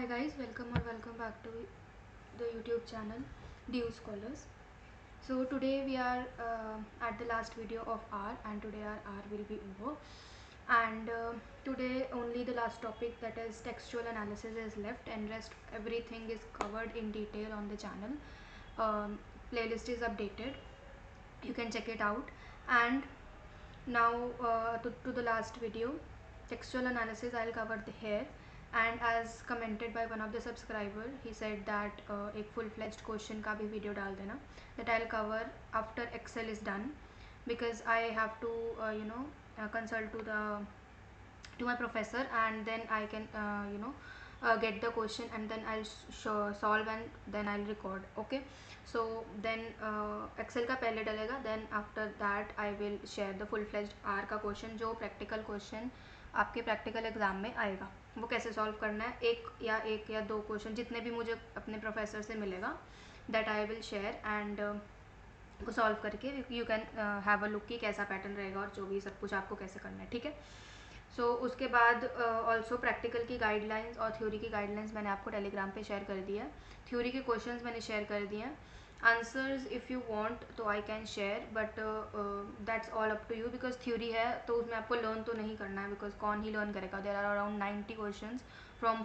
Hi guys, welcome back to the YouTube channel DU Scholars. So today we are at the last video of R, and today our R will be over. And today only the last topic, that is textual analysis, is left, and rest everything is covered in detail on the channel. Playlist is updated, you can check it out. And now to the last video, textual analysis, I'll cover the here. And as commented by one of the subscriber, he said that एक full fledged question का भी video डाल देना, that I'll cover after Excel is done, because I have to consult to my professor, and then I can get the question, and then I'll solve, and then I'll record. Okay, so then Excel का पहले डलेगा, then after that I will share the full fledged R का question, जो practical question आपके practical exam में आएगा, वो कैसे solve करना है, एक या दो क्वेश्चन जितने भी मुझे अपने प्रोफेसर से मिलेगा, that I will share, and को सॉल्व करके you can have a look कि कैसा पैटर्न रहेगा और जो भी सब कुछ आपको कैसे करना है. ठीक है. सो उसके बाद ऑल्सो प्रैक्टिकल की गाइडलाइंस और थ्योरी की गाइडलाइंस मैंने आपको टेलीग्राम पे शेयर कर दिया है. थ्योरी के क्वेश्चंस मैंने शेयर कर दिए हैं. आंसर्स इफ़ यू वांट तो I can share, but that's all up to you, because theory है तो उसमें आपको लर्न तो नहीं करना है, बिकॉज कौन ही लर्न करेगा. There are around 90 questions from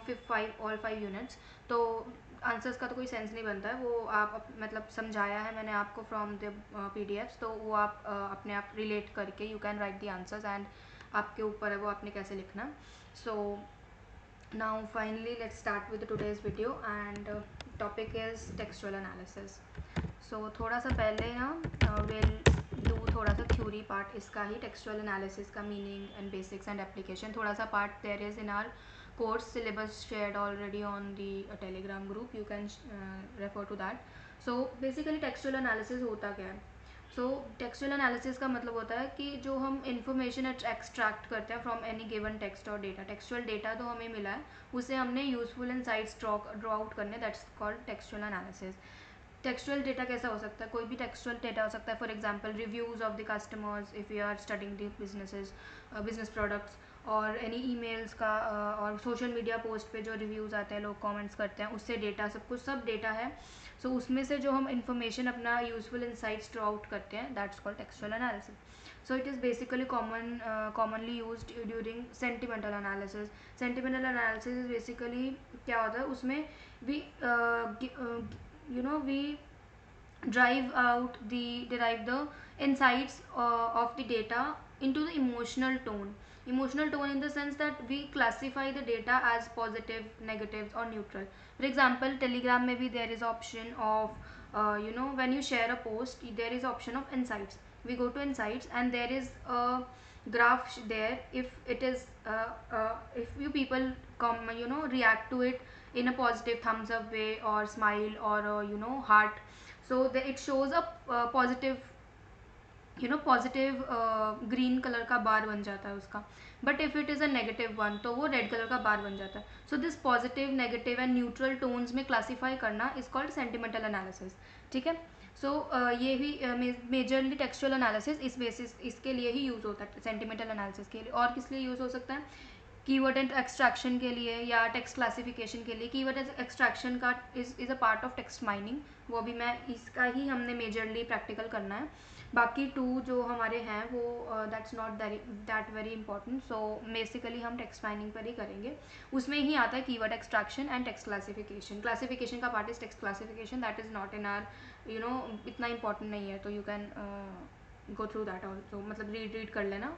all 5 units. तो आंसर्स का तो कोई सेंस नहीं बनता है. वो आप मतलब समझाया है मैंने आपको फ्रॉम द PDFs, तो वो आप अपने आप रिलेट करके you can write the answers, and आपके ऊपर है वो आपने कैसे लिखना. So now finally let's start with today's video, and topic is textual analysis. So थोड़ा सा पहले ना विल डू थोड़ा सा थ्योरी पार्ट इसका ही, टेक्सचुअल एनालिसिस का meaning and basics and application. थोड़ा सा part there is in R course syllabus shared already on the telegram group, you can refer to that. So basically textual analysis होता क्या है. So textual analysis का मतलब होता है कि जो हम इंफॉर्मेशन एक्सट्रैक्ट करते हैं फ्रॉम एनी गिवन टेक्स्ट और डेटा. टेक्सचुअल डेटा तो हमें मिला है, उसे हमने यूजफुल इनसाइट्स ड्रॉ आउट करने, that's called textual analysis. Textual data कैसा हो सकता है, कोई भी टेक्सचुअल डेटा हो सकता है. For example reviews of the customers if you are studying the business products, और एनी ईमेल्स का, और सोशल मीडिया पोस्ट पे जो रिव्यूज़ आते हैं, लोग कमेंट्स करते हैं, उससे डेटा, सब कुछ सब डेटा है. सो उसमें से जो हम इंफॉर्मेशन अपना यूजफुल इनसाइट्स ड्रॉ आउट करते हैं, that's called textual analysis. So it is basically commonly used during sentimental analysis. Sentimental analysis basically क्या होता है, उसमें we we derive the insights of the data into the emotional tone, in the sense that we classify the data as positive, negatives or neutral. For example, telegram में भी there is option of when you share a post, there is option of insights. We go to insights, and there is a graph there. If it is if you people react to it in a positive thumbs up way, or smile, or heart, so it shows a positive positive green colour का bar बन जाता है उसका. But if it is a negative one, तो वो red colour का bar बन जाता है. So this positive, negative and neutral tones में क्लासीफाई करना इज कॉल्ड सेंटिमेंटल एनालिसिस. ठीक है. सो ये भी मेजरली टेक्सचुअल एनालिसिस इस बेसिस इसके लिए ही यूज़ होता है, सेंटिमेंटल एनालिसिस के लिए. और किस लिए यूज़ हो सकता है, कीवर्ड एंड एक्सट्रैक्शन के लिए या टेक्स्ट क्लासिफिकेशन के लिए. कीवर्ड एक्सट्रैक्शन का is a part of text mining, वो भी मैं इसका ही हमने मेजरली प्रैक्टिकल करना है. बाकी टू जो हमारे हैं वो that's not that very important. So basically हम टेक्स्ट माइनिंग पर ही करेंगे. उसमें ही आता है keyword extraction and text classification. Classification का part is text classification, that is not in R इतना इंपॉर्टेंट नहीं है, तो you can go through that also, मतलब रीड कर लेना.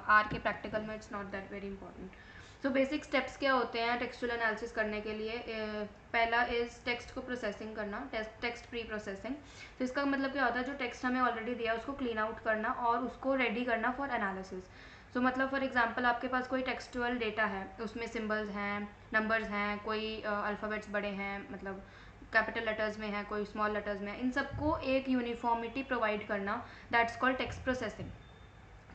आर के प्रैक्टिकल में it's not that very important. So basic steps क्या होते हैं टेक्सचुअल एनालिसिस करने के लिए. पहला इज़ टेक्स्ट को प्रोसेसिंग करना, टेक्स्ट प्री प्रोसेसिंग. तो इसका मतलब क्या होता है, जो टेक्स्ट हमें ऑलरेडी दिया है उसको क्लीन आउट करना और उसको रेडी करना फॉर एनालिसिस. सो मतलब फॉर एग्जांपल आपके पास कोई टेक्सचुअल डेटा है, उसमें सिंबल्स हैं, नंबर्स हैं, कोई अल्फ़ाबेट्स बड़े हैं, मतलब कैपिटल लेटर्स में है, कोई स्मॉल लेटर्स में है, इन सबको एक यूनिफॉर्मिटी प्रोवाइड करना, दैट्स कॉल्ड टेक्स्ट प्रोसेसिंग.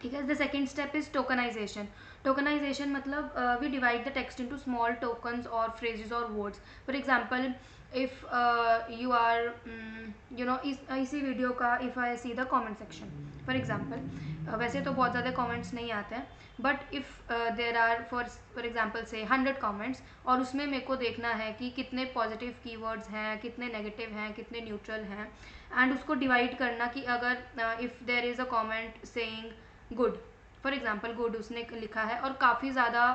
ठीक है. The second step is tokenization. Tokenization मतलब we divide the text into small tokens और फ्रेजेस और words. For example, if you are इसी वीडियो का if I see the comment section for example, वैसे तो बहुत ज़्यादा कमेंट्स नहीं आते हैं, but if there are for example से 100 कमेंट्स, और उसमें मेरे को देखना है कि कितने पॉजिटिव कीवर्ड्स हैं, कितने नेगेटिव हैं, कितने न्यूट्रल हैं, एंड उसको डिवाइड करना कि अगर if there is a comment saying good, for example good उसने लिखा है और काफ़ी ज़्यादा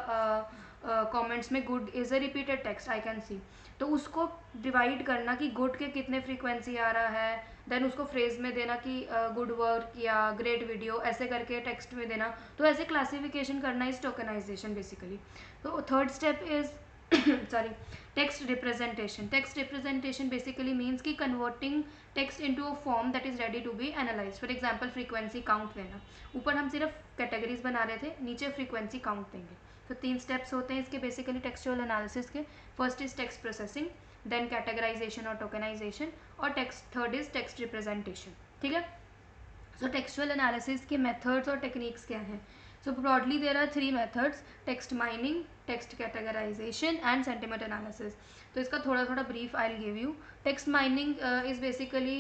कमेंट्स में good is a repeated text I can see, तो उसको डिवाइड करना कि गुड के कितने फ्रीक्वेंसी आ रहा है, देन उसको फ्रेज में देना कि गुड वर्क या ग्रेट वीडियो, ऐसे करके टेक्स्ट में देना. तो ऐसे क्लासिफिकेशन करना इज टोकनाइजेशन बेसिकली. तो third step is sorry, text representation. Text representation basically means कि converting text into a form that is ready to be analyzed. For example, frequency count लेना. ऊपर हम सिर्फ कैटेगरीज बना रहे थे, नीचे frequency count देंगे. तो 3 स्टेप्स होते हैं इसके बेसिकली टेक्सचुअल एनालिसिस के. First is text processing, then categorization और टोकनाइजेशन, और थर्ड इज टेक्स्ट रिप्रेजेंटेशन. ठीक है. सो टेक्सचुअल एनालिसिस के मेथड्स और टेक्निक्स क्या हैं? So broadly there are 3 methods: text mining, text categorization and sentiment analysis. तो इसका थोड़ा थोड़ा brief I'll give you. Text mining is basically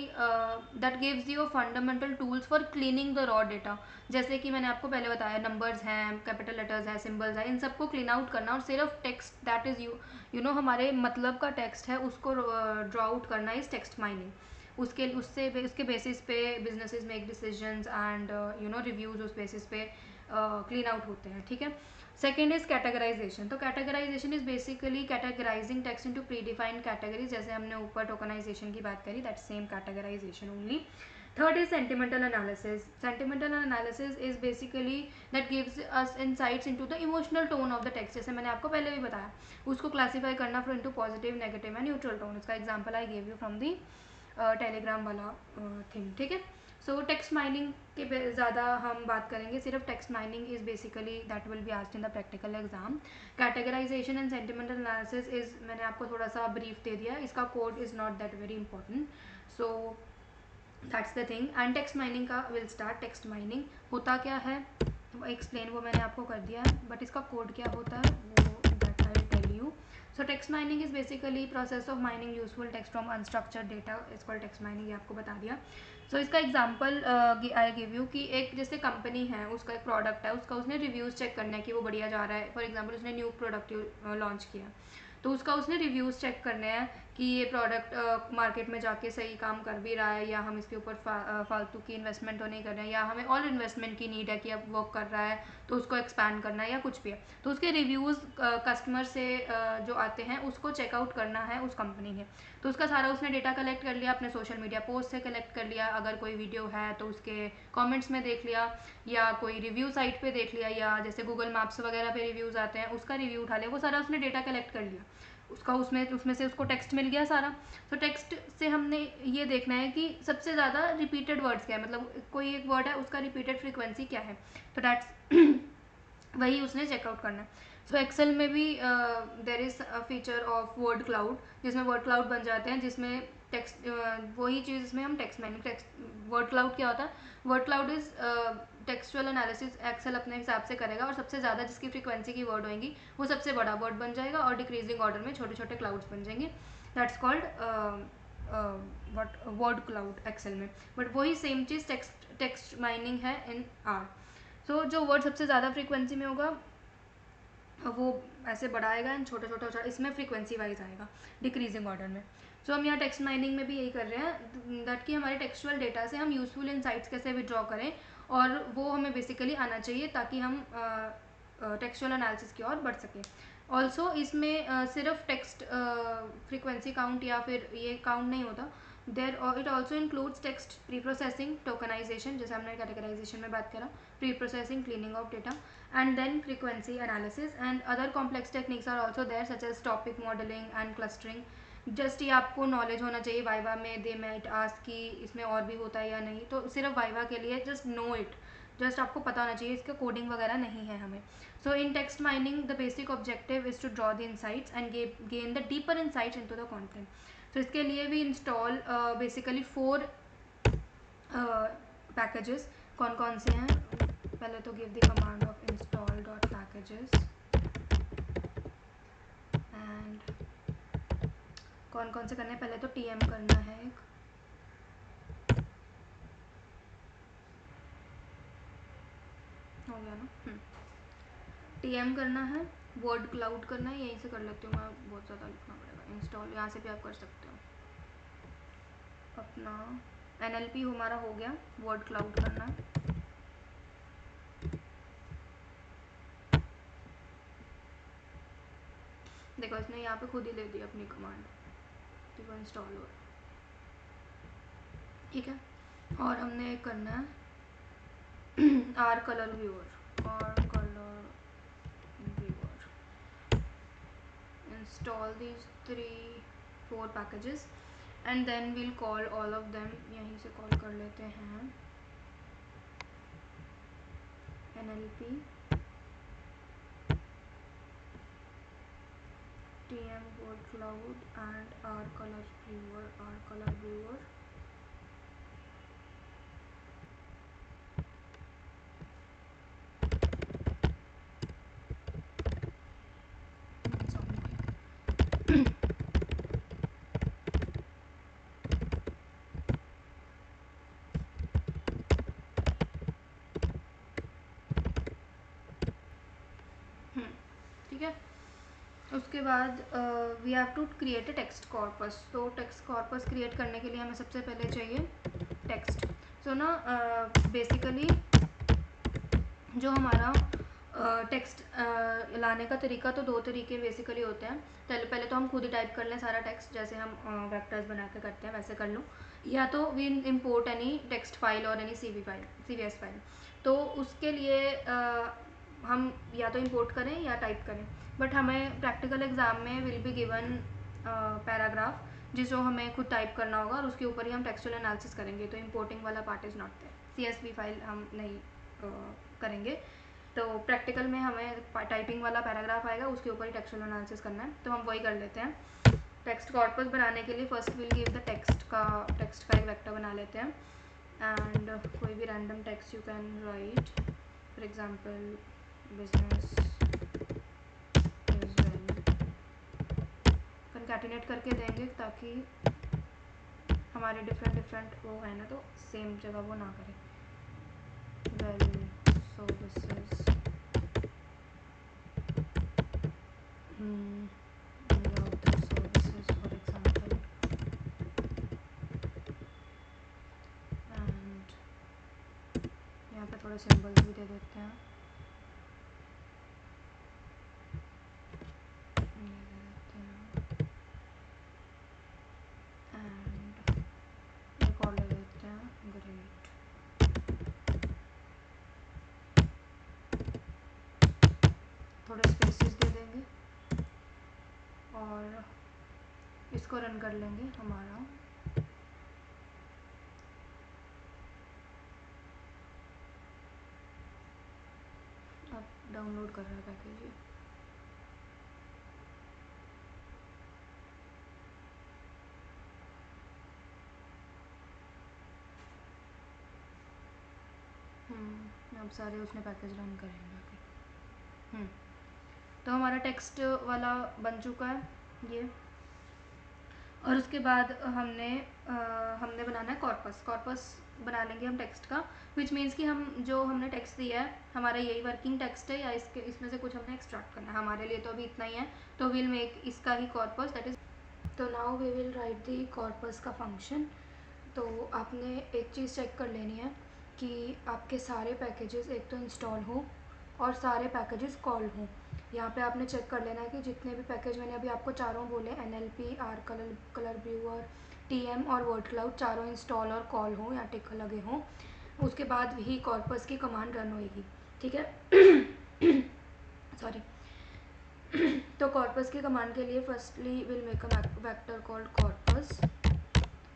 that gives you fundamental tools for cleaning the raw data. जैसे कि मैंने आपको पहले बताया, नंबर्स हैं, कैपिटल लेटर्स हैं, सिम्बल्स हैं, इन सबको क्लीन आउट करना और सिर्फ text that is you know हमारे मतलब का टेक्स्ट है उसको ड्रॉ आउट करना इज टेक्स्ट माइनिंग. उसके बेसिस पे businesses make decisions and reviews उस बेसिस पे क्लीन आउट होते हैं. ठीक है. Second is categorization. तो categorization is basically categorizing text into predefined categories. जैसे हमने ऊपर टोकनाइजेशन की बात करी, that same categorization only. Third is sentimental analysis. Sentimental analysis is basically that gives us insights into the emotional tone of the text. जैसे मैंने आपको पहले भी बताया, उसको क्लासीफाई करना from into positive, negative and neutral tone. इसका example I give you from the Telegram वाला थिंग. ठीक है. सो टेक्स्ट माइनिंग के ज़्यादा हम बात करेंगे. सिर्फ text mining is basically that will be asked in the practical exam. Categorization and sentimental analysis is, मैंने आपको थोड़ा सा ब्रीफ दे दिया, इसका code is not that very important. So that's the thing. And text mining का will start. Text mining होता क्या है एक्सप्लेन, वो मैंने आपको कर दिया है, बट इसका कोड क्या होता है वो that I will tell you. So text mining is basically process of mining useful text from unstructured data. It's called text mining. ये आपको बता दिया. So इसका एग्जाम्पल आई गिव यू कि एक जैसे कंपनी है, उसका एक प्रोडक्ट है, उसका उसने रिव्यूज़ चेक करना है कि वो बढ़िया जा रहा है. फॉर एग्जांपल उसने न्यू प्रोडक्ट लॉन्च किया, तो उसका उसने रिव्यूज़ चेक करने हैं कि ये प्रोडक्ट मार्केट में जाके सही काम कर भी रहा है, या हम इसके ऊपर फालतू की इन्वेस्टमेंट तो नहीं कर रहे हैं, या हमें और इन्वेस्टमेंट की नीड है कि अब वर्क कर रहा है तो उसको एक्सपैंड करना है, या कुछ भी है. तो उसके रिव्यूज़ कस्टमर से जो आते हैं उसको चेकआउट करना है उस कंपनी ने. तो उसका सारा उसने डेटा कलेक्ट कर लिया, अपने सोशल मीडिया पोस्ट से कलेक्ट कर लिया, अगर कोई वीडियो है तो उसके कमेंट्स में देख लिया, या कोई रिव्यू साइट पे देख लिया, या जैसे गूगल मैप्स वगैरह पे रिव्यूज़ आते हैं उसका रिव्यू उठा लिया. वो सारा उसने डेटा कलेक्ट कर लिया, उसका उसमें से उसको टेक्स्ट मिल गया सारा. तो टेक्स्ट से हमने ये देखना है कि सबसे ज़्यादा रिपीटेड वर्ड्स क्या है, मतलब कोई एक वर्ड है उसका रिपीटेड फ्रीक्वेंसी क्या है. तो दैट्स वही उसने चेकआउट करना है. सो एक्सेल में भी there is a feature of word cloud, जिसमें वर्ड क्लाउड बन जाते हैं, जिसमें टेक्स्ट वही चीज़ इसमें हम टेक्स्ट माइनिंग. वर्ड क्लाउड क्या होता है? Word cloud is textual analysis Excel अपने हिसाब से करेगा, और सबसे ज़्यादा जिसकी फ्रीक्वेंसी की वर्ड होंगी वो सबसे बड़ा वर्ड बन जाएगा, और डिक्रीजिंग ऑर्डर में छोटे छोटे क्लाउड्स बन जाएंगे. That's called word cloud Excel में. बट वही सेम चीज़ टेक्स्ट माइनिंग है इन आर. सो जो वर्ड सबसे ज़्यादा फ्रीक्वेंसी में होगा वो ऐसे बढ़ाएगा, एंड छोटा छोटा इसमें फ्रीक्वेंसी वाइज आएगा डिक्रीजिंग ऑर्डर में. सो हम यहाँ टेक्स्ट माइनिंग में भी यही कर रहे हैं, दैट कि हमारे टेक्सचुअल डेटा से हम यूजफुल इनसाइट्स कैसे विड्रॉ करें, और वो हमें बेसिकली आना चाहिए ताकि हम टेक्सचुअल एनालिसिस की ओर बढ़ सकें. ऑल्सो इसमें सिर्फ टेक्स्ट फ्रीक्वेंसी काउंट या फिर ये काउंट नहीं होता. It also includes text pre processing, tokenization जैसे हमने कैटेगराइजेशन में बात करा, pre processing, cleaning of data, and then frequency analysis, and other complex techniques are also there such as topic modeling and clustering. Just ये आपको knowledge होना चाहिए. Viva में दे माइट आस्क कि इसमें और भी होता है या नहीं, तो सिर्फ वाइवा के लिए जस्ट नो इट, जस्ट आपको पता होना चाहिए, इसका कोडिंग वगैरह नहीं है हमें. So in text mining the basic objective is to draw the insights and gain the deeper insights into the content. तो इसके लिए भी इंस्टॉल बेसिकली 4 पैकेजेस. कौन कौन से हैं पहले तो give the command of install dot packages and कौन कौन से करने हैं, पहले तो tm करना है एक, हो गया ना। tm करना है, वर्ड क्लाउड करना है, यहीं से कर लेती हूँ मैं, बहुत ज़्यादा लिखना पड़ेगा। इंस्टॉल यहाँ से भी आप कर सकते हो। अपना NLP हमारा हो गया, वर्ड क्लाउड करना है। देखो इसने यहाँ पे खुद ही ले दी अपनी कमांड, देखो इंस्टॉल हो, ठीक है। और हमने एक करना है आर कलर व्यूअर, और colour viewer, install these 3-4 packages and then we'll call all of them, यहीं से कॉल कर लेते हैं NLP tm word cloud and r color viewer ठीक है। उसके बाद we have to create a text corpus. तो टेक्स्ट कॉर्पस क्रिएट करने के लिए हमें सबसे पहले चाहिए टेक्स्ट। सो ना बेसिकली जो हमारा टेक्स्ट लाने का तरीका, तो 2 तरीके बेसिकली होते हैं। पहले तो हम खुद ही टाइप कर लें सारा टेक्स्ट, जैसे हम वेक्टर्स बना के करते हैं वैसे कर लो, या तो we import any text file और एनी CVS फाइल। तो उसके लिए हम या तो इम्पोर्ट करें या टाइप करें, बट हमें प्रैक्टिकल एग्जाम में विल बी गिवन पैराग्राफ जिसको हमें खुद टाइप करना होगा और उसके ऊपर ही हम टेक्सचुअल एनालिसिस करेंगे। तो इम्पोर्टिंग वाला part is not there, CSV file हम नहीं करेंगे। तो प्रैक्टिकल में हमें टाइपिंग वाला पैराग्राफ आएगा, उसके ऊपर ही टेक्सचुअल एनालिसिस करना है, तो हम वही कर लेते हैं। टेक्स्ट कॉर्पस बनाने के लिए first will give the text का एक वेक्टर बना लेते हैं, एंड कोई भी random text you can right, for example business is well, concatenate करके देंगे ताकि हमारे डिफरेंट वो है ना, तो सेम जगह वो ना करें। Well so this is love the services for example, and यहाँ पे थोड़े सिंबल्स भी दे देते हैं, एंड एक और ले देते हैं ग्रेट। थोड़े स्पेसेस दे देंगे और इसको रन कर लेंगे। हमारा अब डाउनलोड कर रहा है पैकेज ये, अब सारे उसने पैकेज रन करेंगे। तो हमारा टेक्स्ट वाला बन चुका है ये, और उसके बाद हमने बनाना है कॉर्पस बना लेंगे हम टेक्स्ट का, विच मीन्स कि हम जो हमने टेक्स्ट दिया है हमारा यही वर्किंग टेक्स्ट है, या इसमें से कुछ हमने एक्सट्रैक्ट करना है। हमारे लिए तो अभी इतना ही है, तो विल मेक इसका ही कॉर्पस, दैट इज। तो now we will write the corpus का फंक्शन। तो आपने एक चीज़ चेक कर लेनी है कि आपके सारे पैकेजेस एक तो इंस्टॉल हो और सारे पैकेजेस कॉल हों। यहाँ पे आपने चेक कर लेना है कि जितने भी पैकेज मैंने अभी आपको चारों बोले, NLP, R colour viewer, TM और वर्ड क्लाउड, चारों इंस्टॉल और कॉल हों या टिक लगे हों, उसके बाद ही कॉर्पस की कमांड रन होएगी, ठीक है। सॉरी। तो कॉर्पस की कमांड के लिए firstly will make a vector called corpus,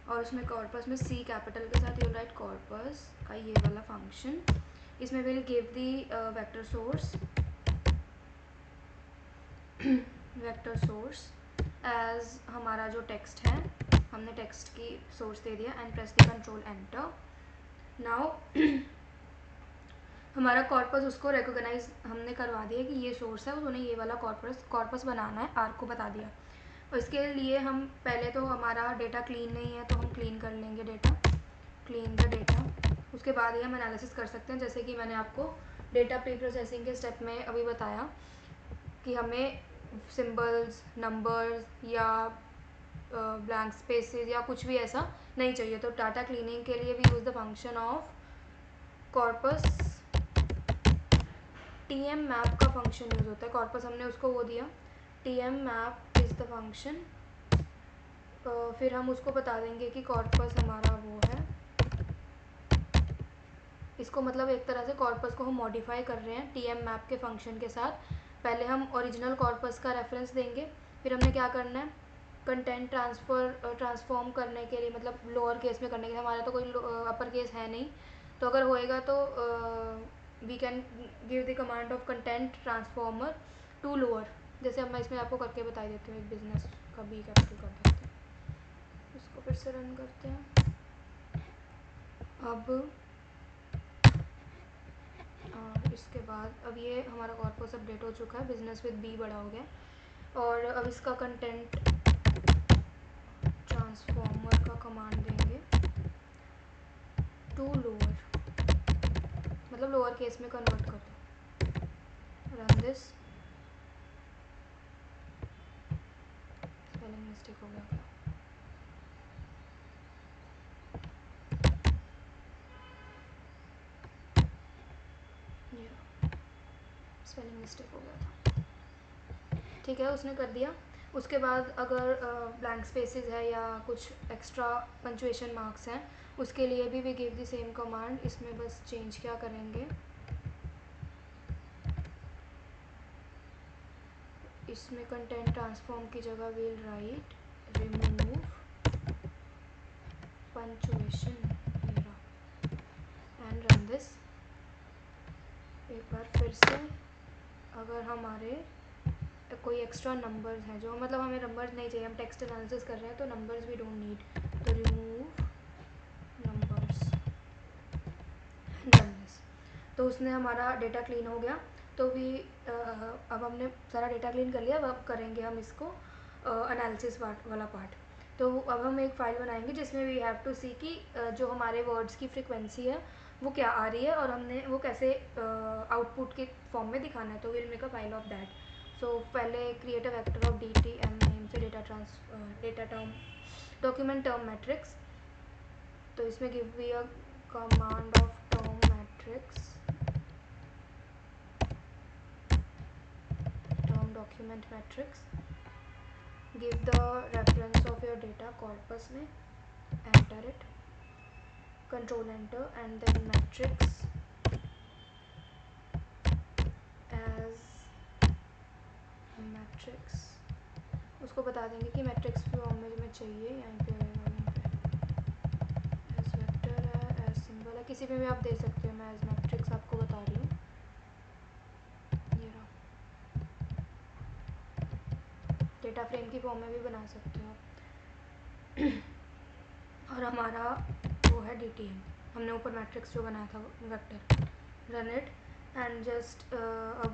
और उसमें कॉर्पस में C कैपिटल के साथ यूल राइट कॉर्पस का ये वाला फंक्शन। इसमें will give the vector source as हमारा जो टेक्स्ट है, हमने टेक्स्ट की सोर्स दे दिया, and press the control enter. Now हमारा कॉर्पस उसको रिकॉग्नाइज हमने करवा दिया कि ये सोर्स है, उन्होंने ये वाला कॉर्पस बनाना है, आर को बता दिया। और इसके लिए हम पहले तो हमारा डेटा क्लीन नहीं है तो हम क्लीन कर लेंगे डेटा, क्लीन द डेटा। उसके बाद ही हम एनालिसिस कर सकते हैं, जैसे कि मैंने आपको डेटा प्री प्रोसेसिंग के स्टेप में अभी बताया कि हमें सिंबल्स, नंबर्स या ब्लैंक स्पेसेस या कुछ भी ऐसा नहीं चाहिए। तो डाटा क्लीनिंग के लिए we use the function of corpus. TM map का फंक्शन यूज़ होता है, कॉर्पस हमने उसको वो दिया, TM map is the function. फिर हम उसको बता देंगे कि कॉर्पस हमारा वो है, इसको मतलब एक तरह से कॉर्पस को हम मॉडिफाई कर रहे हैं टीएम मैप के फंक्शन के साथ। पहले हम ओरिजिनल कॉर्पस का रेफरेंस देंगे, फिर हमने क्या करना है, कंटेंट ट्रांसफॉर्म करने के लिए, मतलब लोअर केस में करने के लिए, हमारा तो कोई अपर केस है नहीं, तो अगर होएगा तो we can give the command of content transformer to lower. जैसे अब मैं इसमें आपको करके बता देती हूँ, एक बिजनेस का बी कैपिटल कर देते हैं, इसको फिर से रन करते हैं। अब और इसके बाद अब ये हमारा कॉर्पस अपडेट हो चुका है, बिजनेस विद बी बड़ा हो गया। और अब इसका कंटेंट ट्रांसफॉर्मर का कमांड देंगे टू लोअर, मतलब लोअर केस में कन्वर्ट कर दो। रन दिस, स्पेलिंग मिस्टेक हो गया क्या, स्पेलिंग मिस्टेक हो गया था, ठीक है, उसने कर दिया। उसके बाद अगर ब्लैंक स्पेसेस है या कुछ एक्स्ट्रा पंचुएशन मार्क्स हैं, उसके लिए भी we give the same command. इसमें बस चेंज क्या करेंगे, इसमें कंटेंट ट्रांसफॉर्म की जगह will write remove punctuation and run this. एक बार फिर से, अगर हमारे कोई एक्स्ट्रा नंबर्स हैं जो, मतलब हमें नंबर्स नहीं चाहिए, हम टेक्स्ट एनालिसिस कर रहे हैं तो नंबर्स वी डोंट नीड, तो रिमूव नंबर्स रन दिस। तो उसने हमारा डेटा क्लीन हो गया। तो भी अब हमने सारा डेटा क्लीन कर लिया, अब करेंगे हम इसको एनालिसिस वाला पार्ट। तो अब हम एक फ़ाइल बनाएंगे जिसमें वी हैव टू सी कि जो हमारे वर्ड्स की फ्रिक्वेंसी है वो क्या आ रही है और हमने वो कैसे आउटपुट के फॉर्म में दिखाना है। तो will make a file of that. So पहले create a vector of DTM name से data term document term matrix. तो इसमें give we a command of term matrix, term document matrix, give the reference of your data corpus में, enter it, control enter, and then matrix as matrix, उसको बता देंगे कि matrix form में चाहिए, यहाँ पे एज वेक्टर है, एज सिंबल है, किसी भी आप दे सकते हो, मैं एज मैट्रिक्स आपको बता रही हूँ। ये रहा, डेटा फ्रेम की फॉर्म में भी बना सकते हो आप। और हमारा वो है DTM, हमने ऊपर मैट्रिक्स जो बनाया था vector. Run it and just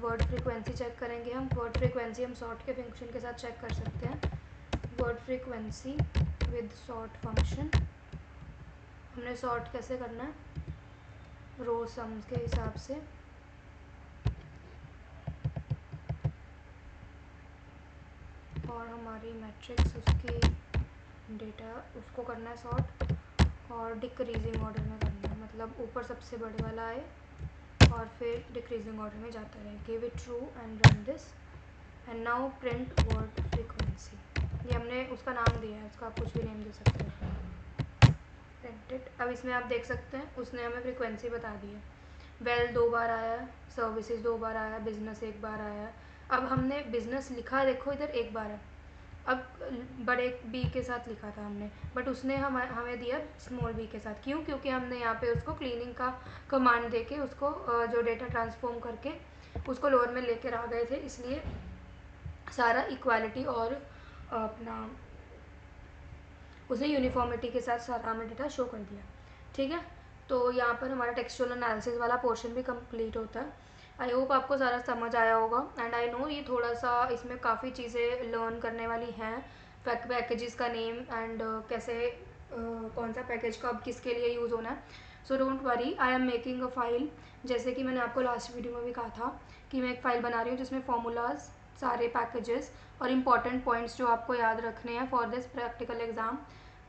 word frequency check करेंगे हम। वर्ड फ्रीक्वेंसी हम सॉर्ट के फंक्शन के साथ चेक कर सकते हैं, word frequency with sort function. हमने सॉर्ट कैसे करना है, रो सम्स के हिसाब से। और हमारी मैट्रिक्स उसकी डेटा उसको करना है सॉर्ट, और डिक्रीजिंग ऑर्डर में करना है, मतलब ऊपर सबसे बड़े वाला आए और फिर डिक्रीजिंग ऑर्डर में जाता रहे। Give it true and run this and now print word frequency. ये हमने उसका नाम दिया है, उसका आप कुछ भी नेम दे सकते हो, प्रिंट इट। अब इसमें आप देख सकते हैं उसने हमें फ्रीक्वेंसी बता दी है। वेल 2 बार आया है, सर्विसेज 2 बार आया है, बिजनेस 1 बार आया है। अब हमने बिजनेस लिखा, देखो इधर 1 बार है, अब बड़े बी के साथ लिखा था हमने, बट उसने हमें दिया स्मॉल बी के साथ। क्यों? क्योंकि हमने यहाँ पे उसको क्लीनिंग का कमांड देके उसको जो डेटा ट्रांसफॉर्म करके उसको लोअर में लेकर आ गए थे, इसलिए सारा इक्वालिटी और अपना उसने यूनिफॉर्मिटी के साथ सारा हमें डेटा शो कर दिया। ठीक है, तो यहाँ पर हमारा टेक्सचुअल एनालिसिस वाला पोर्शन भी कंप्लीट होता है। आई होप आपको सारा समझ आया होगा। एंड आई नो ये थोड़ा सा इसमें काफ़ी चीज़ें लर्न करने वाली हैं, पैकेजेस का नेम एंड कैसे कौन सा पैकेज कब किसके लिए यूज़ होना है। So don't worry, I am making a file. जैसे कि मैंने आपको लास्ट वीडियो में भी कहा था कि मैं एक फ़ाइल बना रही हूँ जिसमें फॉर्मूलाज, सारे पैकेजेस और इम्पॉर्टेंट पॉइंट्स जो आपको याद रखने हैं फॉर दिस प्रैक्टिकल एग्ज़ाम,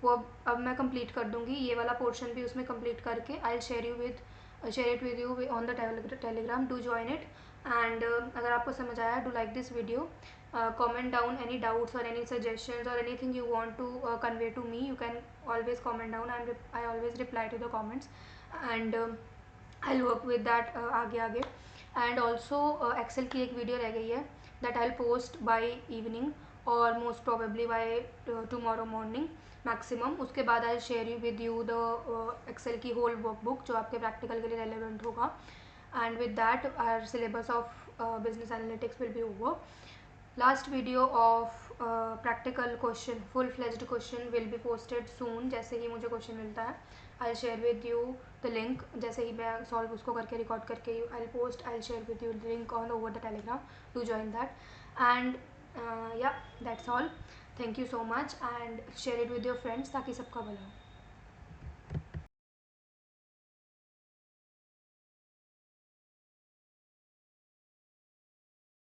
वो अब मैं कंप्लीट कर दूँगी। ये वाला पोर्शन भी उसमें कंप्लीट करके I share it with you on the Telegram. Do join it. And अगर आपको समझ आया, do like this video, comment down any doubts or any suggestions or anything you want to convey to me. You can always comment down. I always reply to the comments, and I'll work with that आगे and also Excel की एक video रह गई है that I'll post by evening or most probably by tomorrow morning maximum. उसके बाद I'll share you with you the Excel की whole workbook जो आपके practical के लिए relevant होगा, and with that our syllabus of business analytics will be over. Last video of practical question, full fledged question will be posted soon. जैसे ही मुझे question मिलता है I'll share with you the link. जैसे ही मैं solve उसको करके record करके I'll share with you the link on over the telegram to join that. And yeah, that's all. Thank you so much and share it with your friends ताकि सबका भला हो.